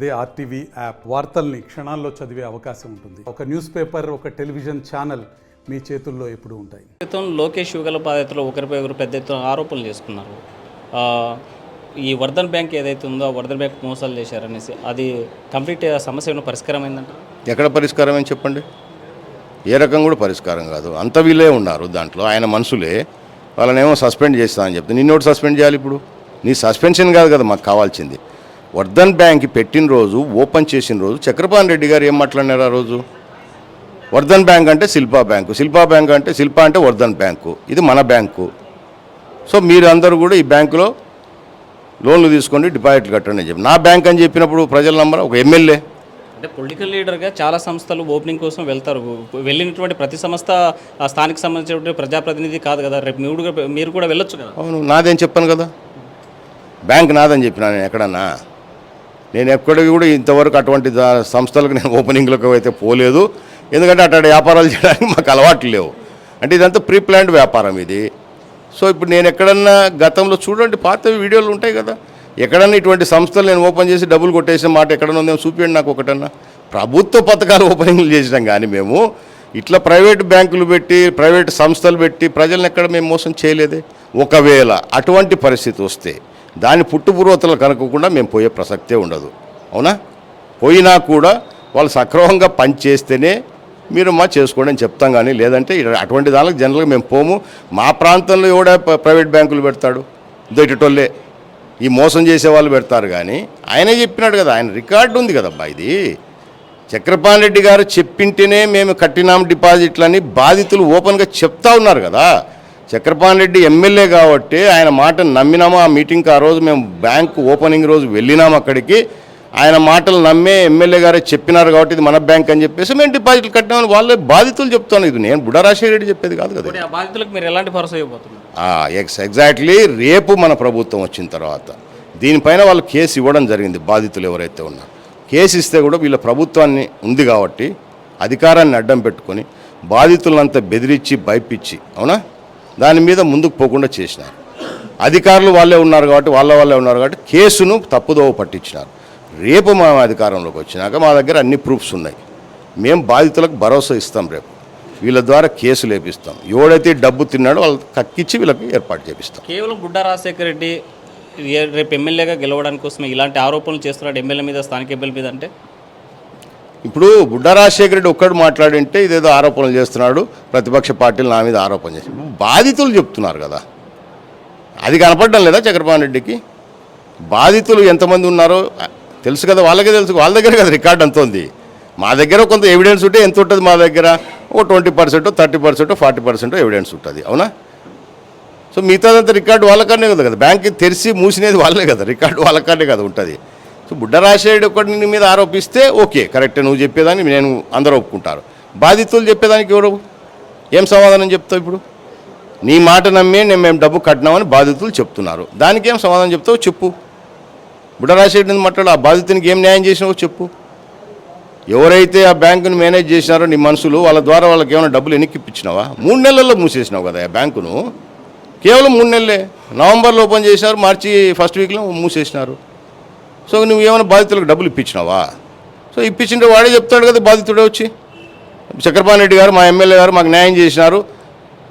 అదే RTV app వార్తల్ని క్షణాల్లో చదివే అవకాశం ఉంటుంది. ఒక న్యూస్ పేపర్, ఒక టెలివిజన్ ఛానల్ మీ చేతుల్లో ఎప్పుడూ ఉంటాయి. లోకేష్ యుగల పాదయాత్రలో ఒకరిపై ఒకరు పెద్ద ఎత్తున ఆరోపణలు చేసుకున్నారు. ఈ వర్ధన్ బ్యాంక్ ఏదైతే ఉందో ఆ వర్ధన్ బ్యాంక్ మోసాలు చేశారనేసి అది కంప్లీట్ సమస్య ఏమైనా పరిష్కారం అయిందంట? ఎక్కడ పరిష్కారం అని చెప్పండి. ఏ రకం కూడా పరిష్కారం కాదు. అంత వీళ్ళే ఉన్నారు దాంట్లో, ఆయన మనుషులే. వాళ్ళనేమో సస్పెండ్ చేస్తానని చెప్తే నిన్నోటి సస్పెండ్ చేయాలి. ఇప్పుడు నీ సస్పెన్షన్ కాదు కదా మాకు కావాల్సింది. వర్ధన్ బ్యాంక్ పెట్టిన రోజు, ఓపెన్ చేసిన రోజు చక్రపాణి రెడ్డి గారు ఏం మాట్లాడినారు ఆ రోజు? వర్ధన్ బ్యాంక్ అంటే శిల్పా బ్యాంకు, శిల్పా బ్యాంక్ అంటే శిల్పా అంటే వర్ధన్ బ్యాంకు, ఇది మన బ్యాంకు. సో మీరు అందరూ కూడా ఈ బ్యాంకులో లోన్లు తీసుకోండి, డిపాజిట్లు కట్టండి అని చెప్పి నా బ్యాంక్ అని చెప్పినప్పుడు ప్రజల నంబర్ ఒక ఎమ్మెల్యే అంటే పొలిటికల్ లీడర్గా చాలా సంస్థలు ఓపెనింగ్ కోసం వెళ్తారు. వెళ్ళినటువంటి ప్రతి సంస్థ ఆ స్థానికి సంబంధించినటువంటి ప్రజాప్రతినిధి కాదు కదా. రేపు మీరు కూడా వెళ్ళొచ్చు కదా. అవును, నాదేం చెప్పాను కదా, బ్యాంక్ నాదని చెప్పినా నేను ఎక్కడన్నా. నేను ఎక్కడికి కూడా ఇంతవరకు అటువంటి సంస్థలకు నేను ఓపెనింగ్లకు అయితే పోలేదు. ఎందుకంటే అక్కడ వ్యాపారాలు చేయడానికి మాకు అలవాట్లు లేవు. అంటే ఇదంతా ప్రీ ప్లాన్డ్ వ్యాపారం ఇది. సో ఇప్పుడు నేను ఎక్కడన్నా గతంలో చూడండి, పాత వీడియోలు ఉంటాయి కదా, ఎక్కడన్నా ఇటువంటి సంస్థలు నేను ఓపెన్ చేసి డబ్బులు కొట్టేసిన మాట ఎక్కడన్నా ఉందేమో చూపించండి నాకు ఒకటన్నా. ప్రభుత్వ పథకాలు ఓపెనింగ్లు చేసినాం కానీ మేము ఇట్లా ప్రైవేట్ బ్యాంకులు పెట్టి, ప్రైవేట్ సంస్థలు పెట్టి ప్రజలను ఎక్కడ మేము మోసం చేయలేదే. ఒకవేళ అటువంటి పరిస్థితి వస్తే దాని పుట్టుపూర్వతలు కనుక్కోకుండా మేము పోయే ప్రసక్తే ఉండదు. అవునా? పోయినా కూడా వాళ్ళు సక్రమంగా పనిచేస్తేనే మీరు మా చేసుకోండి అని చెప్తాం. కానీ లేదంటే అటువంటి దానికి జనరల్గా మేము పోము. మా ప్రాంతంలో ఎవడ ప్రైవేట్ బ్యాంకులు పెడతాడు? దొరిటోళ్ళే ఈ మోసం చేసే వాళ్ళు పెడతారు. కానీ ఆయనే చెప్పినాడు కదా, ఆయన రికార్డు ఉంది కదబ్బా. ఇది చక్రపాణి రెడ్డి గారు చెప్పింటేనే మేము కట్టినాం డిపాజిట్లని బాధితులు ఓపెన్గా చెప్తా ఉన్నారు కదా. చక్రపాణి రెడ్డి ఎమ్మెల్యే కాబట్టి ఆయన మాటను నమ్మినాము. ఆ మీటింగ్కి ఆ రోజు మేము బ్యాంకు ఓపెనింగ్ రోజు వెళ్ళినాము అక్కడికి. ఆయన మాటలు నమ్మే ఎమ్మెల్యే గారే చెప్పినారు కాబట్టి ఇది మన బ్యాంక్ అని చెప్పేసి మేము డిపాజిట్లు కట్టినామని వాళ్ళే బాధితులు చెప్తాను. ఇది నేను బుడ్డా రాజశేఖర రెడ్డి చెప్పేది కాదు కదా. బాధితులకు మీరు ఎలాంటి భరోసా ఇవ్వబోతున్నారు? ఎగ్జాక్ట్లీ రేపు మన ప్రభుత్వం వచ్చిన తర్వాత దీనిపైన వాళ్ళు కేసు ఇవ్వడం జరిగింది. బాధితులు ఎవరైతే ఉన్నారో కేసు ఇస్తే కూడా వీళ్ళ ప్రభుత్వాన్ని ఉంది కాబట్టి అధికారాన్ని అడ్డం పెట్టుకొని బాధితులంతా బెదిరించి భయపించి, అవునా, దాని మీద ముందుకు పోకుండా చేసినారు. అధికారులు వాళ్ళే ఉన్నారు కాబట్టి కేసును తప్పుదోవ పట్టించినారు. రేపు మా అధికారంలోకి వచ్చినాక మా దగ్గర అన్ని ప్రూఫ్స్ ఉన్నాయి. మేము బాధితులకు భరోసా ఇస్తాం. రేపు వీళ్ళ ద్వారా కేసు లేపిస్తాం. ఎవడైతే డబ్బు తిన్నాడో వాళ్ళకి కక్కిచ్చి వీళ్ళకి ఏర్పాటు చేపిస్తాం. కేవలం బుడ్డా రాజశేఖర రెడ్డి రేపు ఎమ్మెల్యేగా గెలవడానికి కోసమే ఇలాంటి ఆరోపణలు చేస్తున్నాడు ఎమ్మెల్యే మీద, స్థానిక ఎమ్మెల్యే మీద. అంటే ఇప్పుడు బుడ్డా రాజశేఖర రెడ్డి ఒక్కడు మాట్లాడింటే ఇదేదో ఆరోపణలు చేస్తున్నాడు, ప్రతిపక్ష పార్టీలు నా మీద ఆరోపణ చేసి, బాధితులు చెప్తున్నారు కదా. అది కనపడడం లేదా చక్రపాణి రెడ్డికి? బాధితులు ఎంతమంది ఉన్నారో తెలుసు కదా, వాళ్ళకే తెలుసు. వాళ్ళ దగ్గర కదా రికార్డు అంత ఉంది. మా దగ్గర కొంత ఎవిడెన్స్ ఉంటే ఎంత ఉంటుంది? మా దగ్గర ఓ 20%, 30%, 40% ఎవిడెన్స్ ఉంటుంది. అవునా? సో మిగతాదంతా రికార్డు వాళ్ళకనే కదా. బ్యాంక్ తెరిచి మూసినేది వాళ్ళే కదా, రికార్డు వాళ్ళకనే కదా ఉంటుంది. సో బుడ్డా రాజశేఖర ఒకటి మీద ఆరోపిస్తే ఓకే, కరెక్టే, నువ్వు చెప్పేదాన్ని నేను అందరూ ఒప్పుకుంటారు. బాధితులు చెప్పేదానికి ఎవరు ఏం సమాధానం చెప్తావు? ఇప్పుడు నీ మాట నమ్మి మేము డబ్బు కట్టినామని బాధితులు చెప్తున్నారు. దానికి ఏం సమాధానం చెప్తావు చెప్పు. బుడ్డా రాజశేఖర మాట్లాడు, ఆ బాధితునికి ఏం న్యాయం చేసినావో చెప్పు. ఎవరైతే ఆ బ్యాంకును మేనేజ్ చేసినారో నీ మనుషులు, వాళ్ళ ద్వారా వాళ్ళకి ఏమైనా డబ్బులు ఎన్నికిప్పించినావా? 3 నెలల్లో మూసేసినావు కదా ఆ బ్యాంకును. కేవలం 3 నెలలే. నవంబర్లో ఓపెన్ చేసినారు, మార్చి ఫస్ట్ వీక్లో మూసేసినారు. సో నువ్వు ఏమైనా బాధితులకు డబ్బులు ఇప్పించినావా? సో ఇప్పించింటే వాడే చెప్తాడు కదా, బాధితుడే వచ్చి, చక్రపాణి రెడ్డి గారు మా ఎమ్మెల్యే గారు మాకు న్యాయం చేసినారు,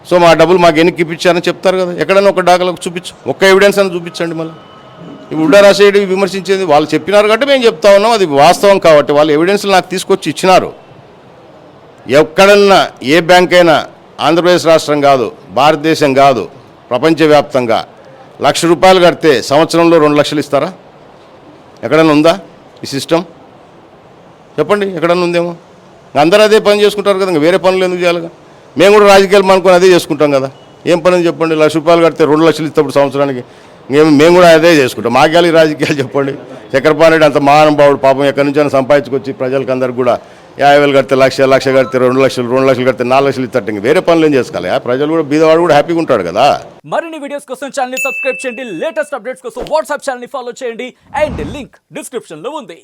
సో మా డబ్బులు మాకు ఎన్నికి ఇప్పించారని చెప్తారు కదా. ఎక్కడైనా ఒక డాకులకు చూపించు, ఒక్క ఎవిడెన్స్ అని చూపించండి. మళ్ళీ ఇప్పుడు బుడ్డా రాజశేఖర విమర్శించేది వాళ్ళు చెప్పినారు కాబట్టి మేము చెప్తా ఉన్నాం, అది వాస్తవం కాబట్టి వాళ్ళు ఎవిడెన్స్లు నాకు తీసుకొచ్చి ఇచ్చినారు. ఎక్కడన్నా ఏ బ్యాంక్ అయినా ఆంధ్రప్రదేశ్ రాష్ట్రం కాదు, భారతదేశం కాదు, ప్రపంచవ్యాప్తంగా ₹1,00,000 కడితే సంవత్సరంలో 2 లక్షలు ఇస్తారా? ఎక్కడన్నా ఉందా ఈ సిస్టమ్? చెప్పండి, ఎక్కడన్నా ఉందేమో. అందరూ అదే పని చేసుకుంటారు కదా, ఇంకా వేరే పనులు ఎందుకు చేయాలిగా? మేము కూడా రాజకీయాలు అనుకొని అదే చేసుకుంటాం కదా. ఏం పని చెప్పండి? ₹1,00,000 కడితే 2 లక్షలు ఇస్తాడు సంవత్సరానికి. మేము కూడా అదే చేసుకుంటాం. మాకేళ రాజకీయాలు చెప్పండి. చక్రపాణి రెడ్డి అంత మహానుభావుడు, పాపం ఎక్కడి నుంచైనా సంపాదించుకొచ్చి ప్రజలకు అందరికి కూడా 50,000 కడితే లక్ష కడితే 2 లక్షలు, 2 లక్షలు కడితే 4 లక్షలు ఇస్తాడు. ఇంక వేరే పనులు ఏం చేసుకోవాలి? ప్రజలు కూడా, బీదవాడు కూడా హ్యాపీగా ఉంటాడు కదా. మరిన్ని వీడియోస్ కోసం ఛానల్ ని సబ్స్క్రైబ్ చేయండి. లేటెస్ట్ అప్డేట్స్ కోసం వాట్సాప్ ఛానల్ ని ఫాలో చేయండి. అండ్ లింక్ డిస్క్రిప్షన్ లో ఉంది.